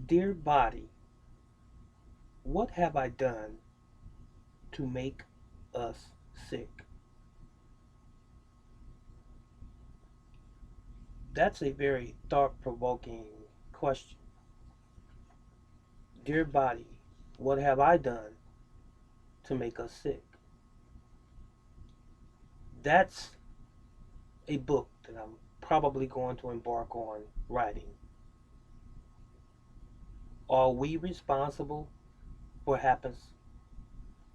Dear body, what have I done to make us sick? That's a very thought provoking question. Dear body, what have I done to make us sick? That's a book that I'm probably going to embark on writing. Are we responsible for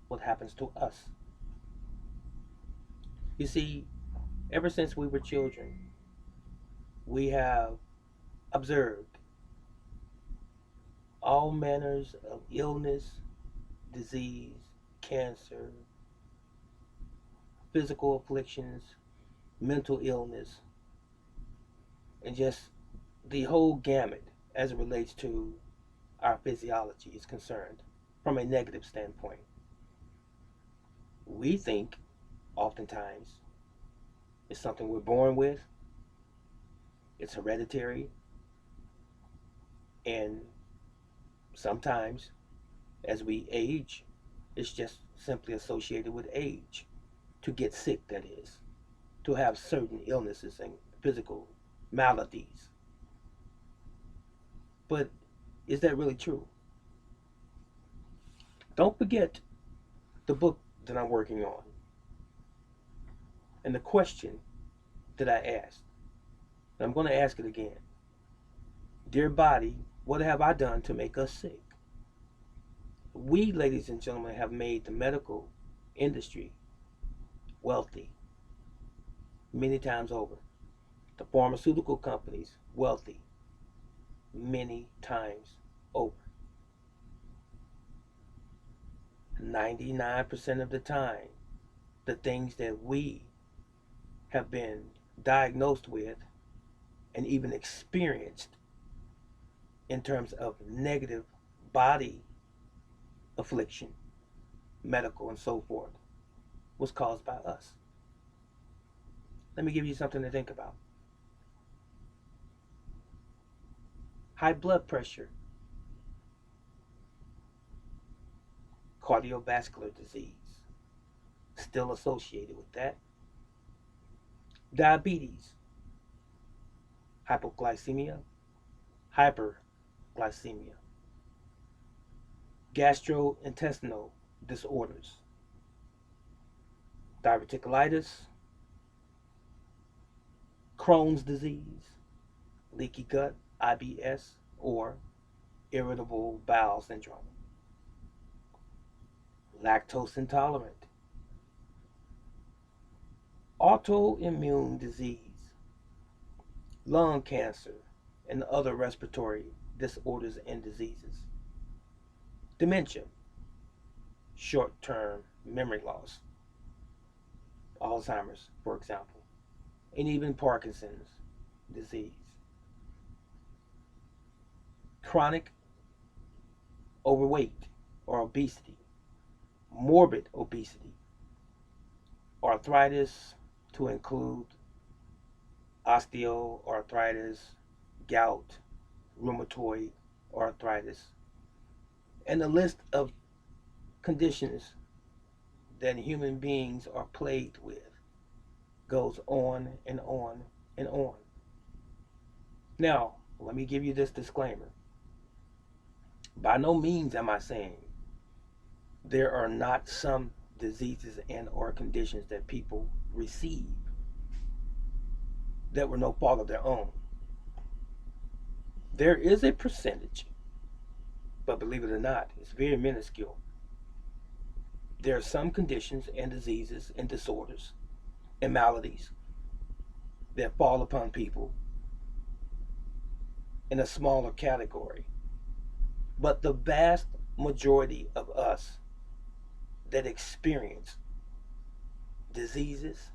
what happens to us? You see, ever since we were children, we have observed all manners of illness, disease, cancer, physical afflictions, mental illness, and just the whole gamut as it relates to our physiology is concerned from a negative standpoint. We think oftentimes it's something we're born with, it's hereditary, and sometimes as we age, it's just simply associated with age. To get sick, that is, to have certain illnesses and physical maladies. But is that really true? Don't forget the book that I'm working on and the question that I asked. And I'm going to ask it again. Dear body, what have I done to make us sick? We, ladies and gentlemen, have made the medical industry wealthy many times over. The pharmaceutical companies wealthy many times over. 99% of the time, the things that we have been diagnosed with and even experienced in terms of negative body affliction, medical, and so forth, was caused by us. Let me give you something to think about. High blood pressure, cardiovascular disease, still associated with that. Diabetes, hypoglycemia, hyperglycemia, gastrointestinal disorders, diverticulitis, Crohn's disease, leaky gut, IBS, or irritable bowel syndrome, lactose intolerant, autoimmune disease, lung cancer, and other respiratory disorders and diseases, dementia, short term memory loss, Alzheimer's, for example, and even Parkinson's disease, chronic overweight or obesity, morbid obesity, arthritis to include osteoarthritis, gout, rheumatoid arthritis, and the list of conditions that human beings are plagued with goes on and on and on. Now, let me give you this disclaimer. By no means am I saying there are not some diseases and or conditions that people receive that were no fault of their own. There is a percentage, but believe it or not, it's very minuscule. There are some conditions and diseases and disorders and maladies that fall upon people in a smaller category. But the vast majority of us that experience diseases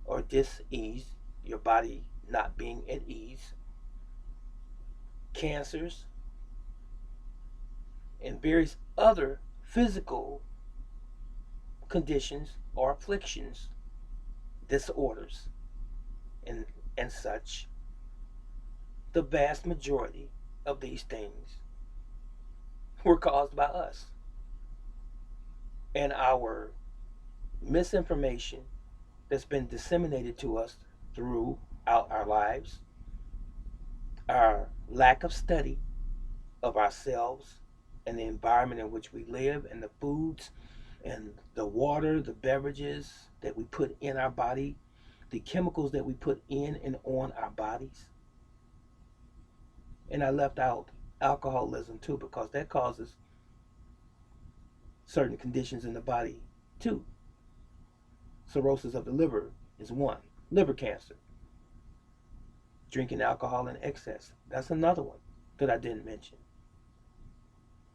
or dis-ease, your body not being at ease, cancers, and various other physical conditions or afflictions, disorders, and such, the vast majority of these things were caused by us and our misinformation that's been disseminated to us throughout our lives, our lack of study of ourselves and the environment in which we live, and the foods and the water, the beverages that we put in our body, the chemicals that we put in and on our bodies. And I left out alcoholism too, because that causes certain conditions in the body too. Cirrhosis of the liver is one. Liver cancer. Drinking alcohol in excess. That's another one that I didn't mention.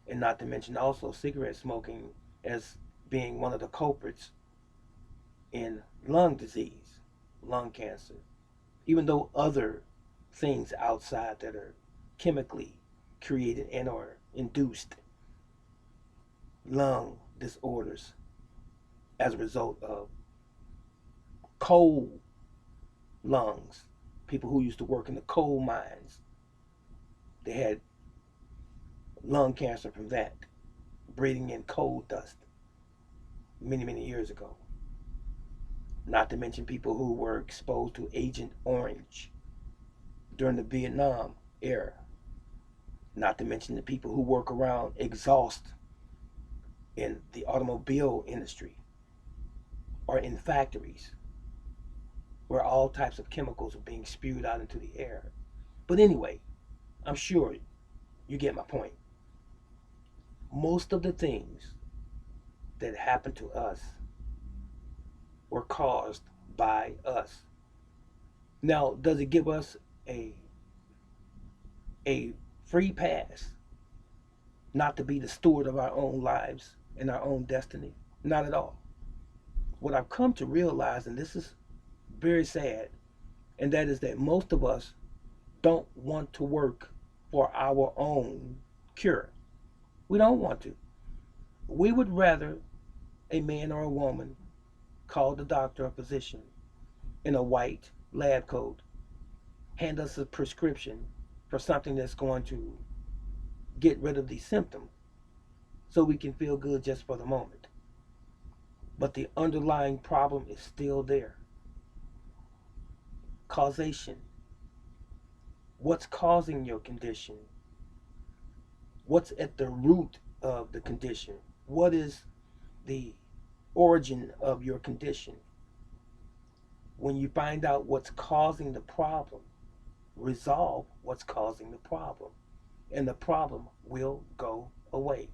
And not to mention also cigarette smoking as being one of the culprits in lung disease, lung cancer. Even though other things outside that are chemically created and or induced lung disorders as a result of coal lungs. People who used to work in the coal mines, they had lung cancer from that, breathing in coal dust many, many years ago. Not to mention people who were exposed to Agent Orange during the Vietnam era. Not to mention the people who work around exhaust in the automobile industry or in factories where all types of chemicals are being spewed out into the air. But anyway, I'm sure you get my point. Most of the things that happen to us were caused by us. Now, does it give us a a free pass not to be the steward of our own lives and our own destiny? Not at all. What I've come to realize, and this is very sad, and that is that most of us don't want to work for our own cure. We don't want to. We would rather a man or a woman call the doctor or physician in a white lab coat hand us a prescription for something that's going to get rid of the symptom so we can feel good just for the moment. But the underlying problem is still there. Causation. What's causing your condition? What's at the root of the condition? What is the origin of your condition? When you find out what's causing the problem, resolve what's causing the problem, and the problem will go away.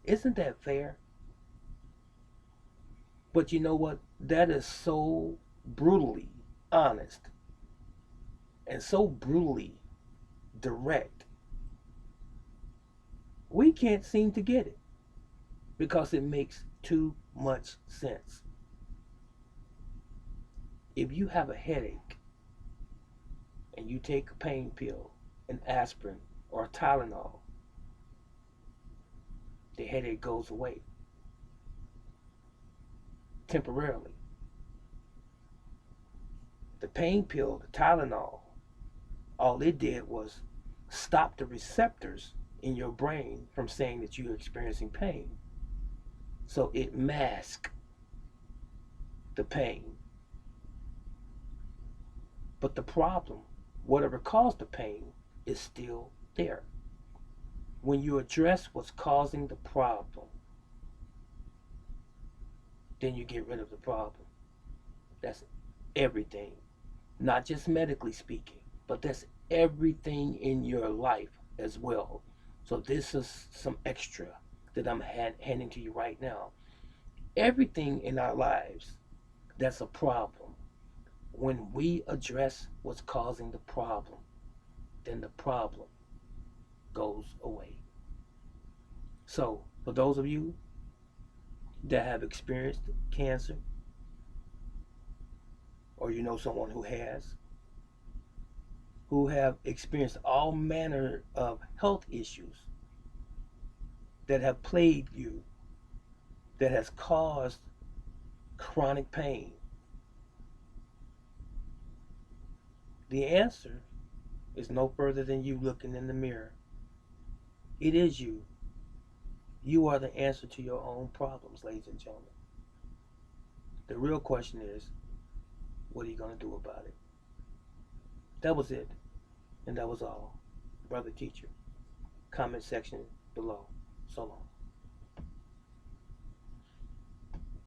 Isn't that fair? But you know what? That is so brutally honest and so brutally direct. We can't seem to get it because it makes too much sense. If you have a headache and you take a pain pill, an aspirin, or a Tylenol, the headache goes away temporarily. The pain pill, the Tylenol, all it did was stop the receptors in your brain from saying that you're experiencing pain. So it masks the pain. But the problem, whatever caused the pain, is still there. When you address what's causing the problem, then you get rid of the problem. That's everything. Not just medically speaking, but that's everything in your life as well. So this is some extra that I'm handing to you right now. Everything in our lives that's a problem. When we address what's causing the problem, then the problem goes away. So, for those of you that have experienced cancer, or you know someone who have experienced all manner of health issues that have plagued you, that has caused chronic pain, the answer is no further than you looking in the mirror It is you. You are the answer to your own problems, ladies and gentlemen. The real question is, what are you going to do about it? That was it. And that was all. Brother teacher. Comment section below. So long.